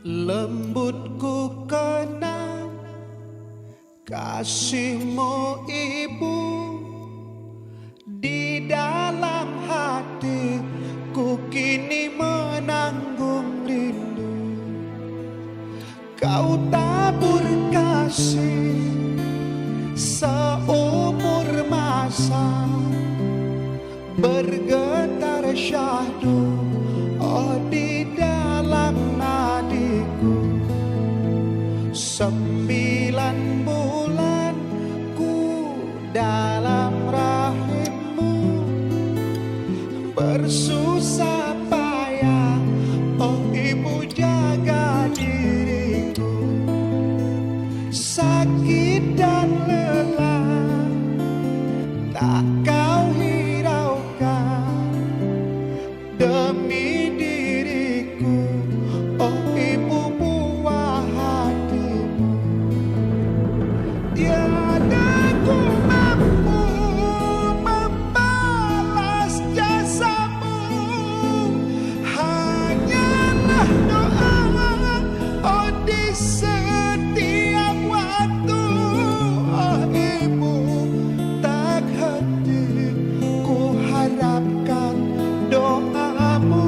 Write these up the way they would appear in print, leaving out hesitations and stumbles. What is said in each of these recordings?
Lembut ku kenang kasihmu ibu, di dalam hatiku kini menanggung rindu. Kau tabur kasih seumur masa, bergetar syahdu oh di dalam nadiku. 9 bulan ku dalam rahimmu, bersusah payah oh ibu jaga diriku. Sakit dan lelah tak kau hiraukan demi diriku oh ibu buah hatimu. Tiada ku mampu membalas jasamu, hanyalah doa oh di setiap waktu. Oh ibu tak henti ku harapkan doamu.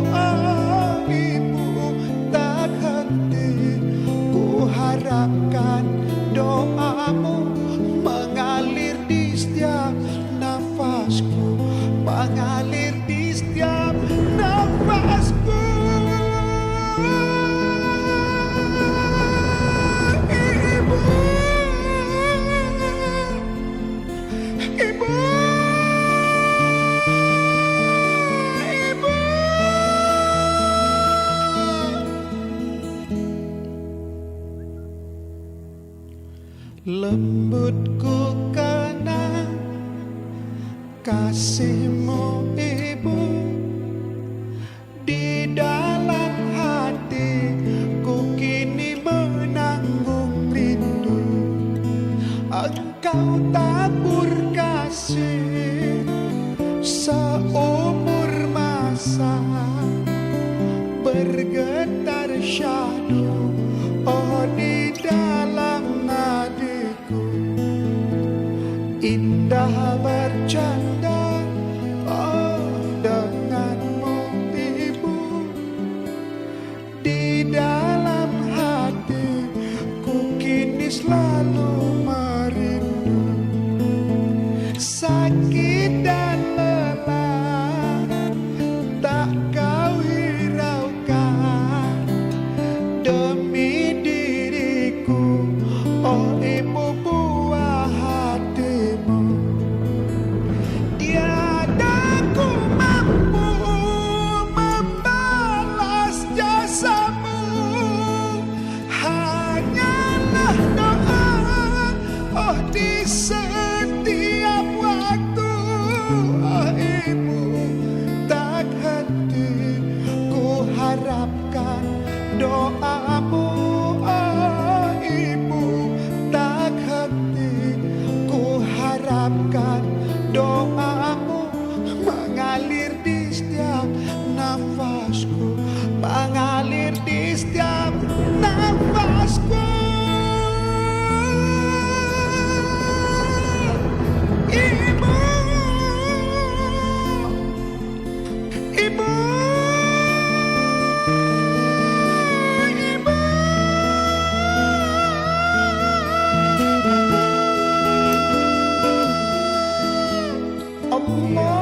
Oh ibu tak henti ku harapkan doamu, mengalir di setiap nafasku, mengalir di setiap nafasku. Ibu, ibu, ibu. Lembut ku kenang kasihmu ibu, di dalam hatiku kini menanggung rindu. Engkau tabur kasih seumur masa, bergetar syahdu oh di dalam nadiku. Indah bercanda oh denganmu ibu, di dalam hatiku kini selalu merindu. Sakit dan lelah tak kau hiraukan demi diriku oh ibu buah hatimu. Tiada ku mampu membalas jasamu, hanyalah doa oh di setiap waktu. Oh ibu tak henti ku harapkan doamu. Oh ibu tak henti ku harapkan doamu, mengalir di setiap nafasku, mengalir di setiap nafasku. Ibu, ibu, ibu. Allah